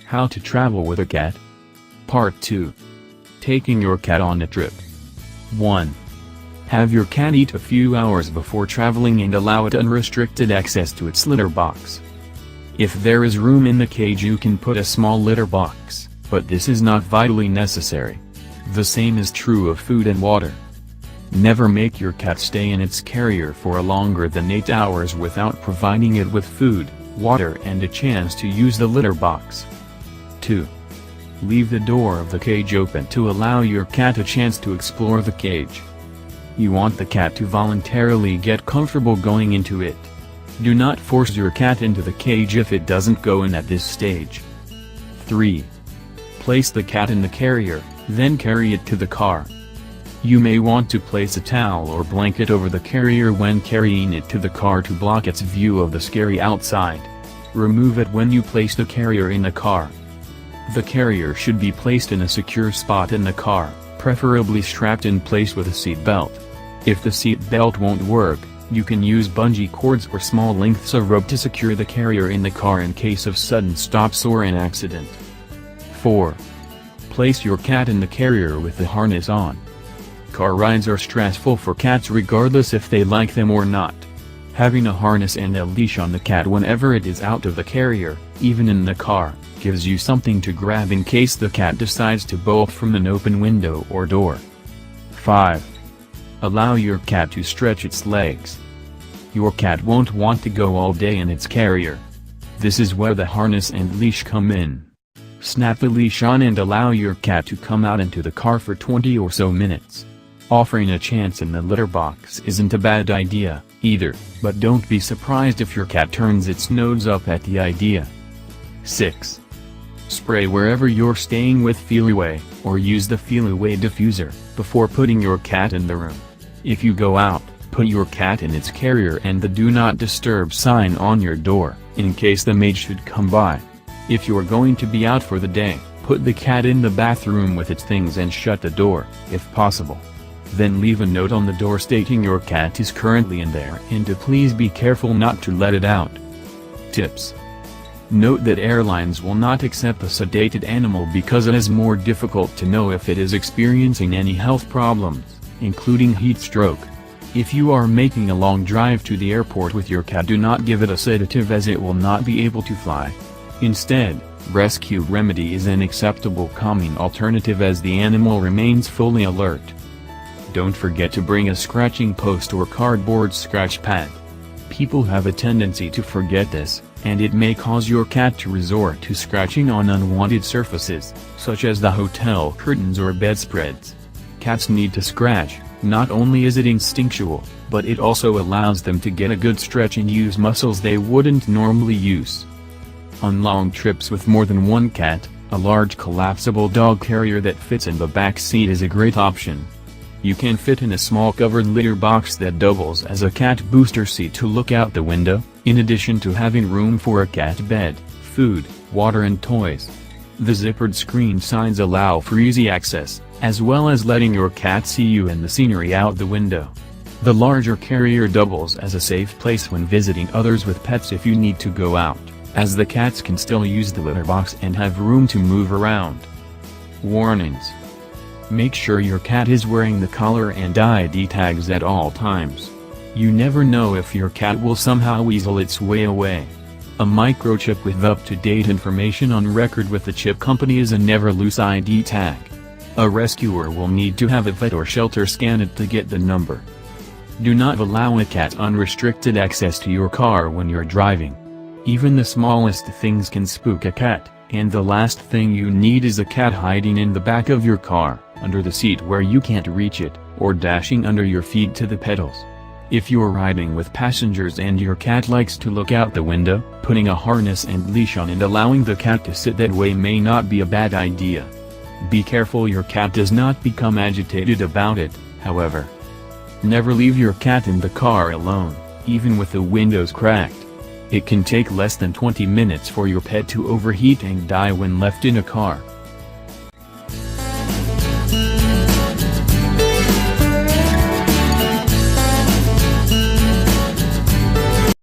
How to travel with a cat? Part 2. Taking your cat on a trip. 1. Have your cat eat a few hours before traveling and allow it unrestricted access to its litter box. If there is room in the cage, you can put a small litter box, but this is not vitally necessary. The same is true of food and water. Never make your cat stay in its carrier for longer than 8 hours without providing it with food, water and a chance to use the litter box. 2. Leave the door of the cage open to allow your cat a chance to explore the cage. You want the cat to voluntarily get comfortable going into it. Do not force your cat into the cage if it doesn't go in at this stage. 3. Place the cat in the carrier, then carry it to the car. You may want to place a towel or blanket over the carrier when carrying it to the car to block its view of the scary outside. Remove it when you place the carrier in the car. The carrier should be placed in a secure spot in the car, preferably strapped in place with a seat belt. If the seat belt won't work, you can use bungee cords or small lengths of rope to secure the carrier in the car in case of sudden stops or an accident. 4. Place your cat in the carrier with the harness on. Car rides are stressful for cats regardless if they like them or not. Having a harness and a leash on the cat whenever it is out of the carrier, even in the car, gives you something to grab in case the cat decides to bolt from an open window or door. 5. Allow your cat to stretch its legs. Your cat won't want to go all day in its carrier. This is where the harness and leash come in. Snap the leash on and allow your cat to come out into the car for 20 or so minutes. Offering a chance in the litter box isn't a bad idea, either, but don't be surprised if your cat turns its nose up at the idea. 6. Spray wherever you're staying with Feliway, or use the Feliway diffuser, before putting your cat in the room. If you go out, put your cat in its carrier and the Do Not Disturb sign on your door, in case the maid should come by. If you're going to be out for the day, put the cat in the bathroom with its things and shut the door, if possible. Then leave a note on the door stating your cat is currently in there and to please be careful not to let it out. Tips. Note that airlines will not accept a sedated animal because it is more difficult to know if it is experiencing any health problems, including heat stroke. If you are making a long drive to the airport with your cat, do not give it a sedative as it will not be able to fly. Instead, rescue remedy is an acceptable calming alternative as the animal remains fully alert. Don't forget to bring a scratching post or cardboard scratch pad. People have a tendency to forget this, and it may cause your cat to resort to scratching on unwanted surfaces, such as the hotel curtains or bedspreads. Cats need to scratch. Not only is it instinctual, but it also allows them to get a good stretch and use muscles they wouldn't normally use. On long trips with more than one cat, a large collapsible dog carrier that fits in the back seat is a great option. You can fit in a small covered litter box that doubles as a cat booster seat to look out the window, in addition to having room for a cat bed, food, water and toys. The zippered screen signs allow for easy access, as well as letting your cat see you and the scenery out the window. The larger carrier doubles as a safe place when visiting others with pets if you need to go out, as the cats can still use the litter box and have room to move around. Warnings. Make sure your cat is wearing the collar and ID tags at all times. You never know if your cat will somehow weasel its way away. A microchip with up-to-date information on record with the chip company is a never-loose ID tag. A rescuer will need to have a vet or shelter scan it to get the number. Do not allow a cat unrestricted access to your car when you're driving. Even the smallest things can spook a cat, and the last thing you need is a cat hiding in the back of your car, under the seat where you can't reach it, or dashing under your feet to the pedals. If you're riding with passengers and your cat likes to look out the window, putting a harness and leash on and allowing the cat to sit that way may not be a bad idea. Be careful your cat does not become agitated about it, however. Never leave your cat in the car alone, even with the windows cracked. It can take less than 20 minutes for your pet to overheat and die when left in a car.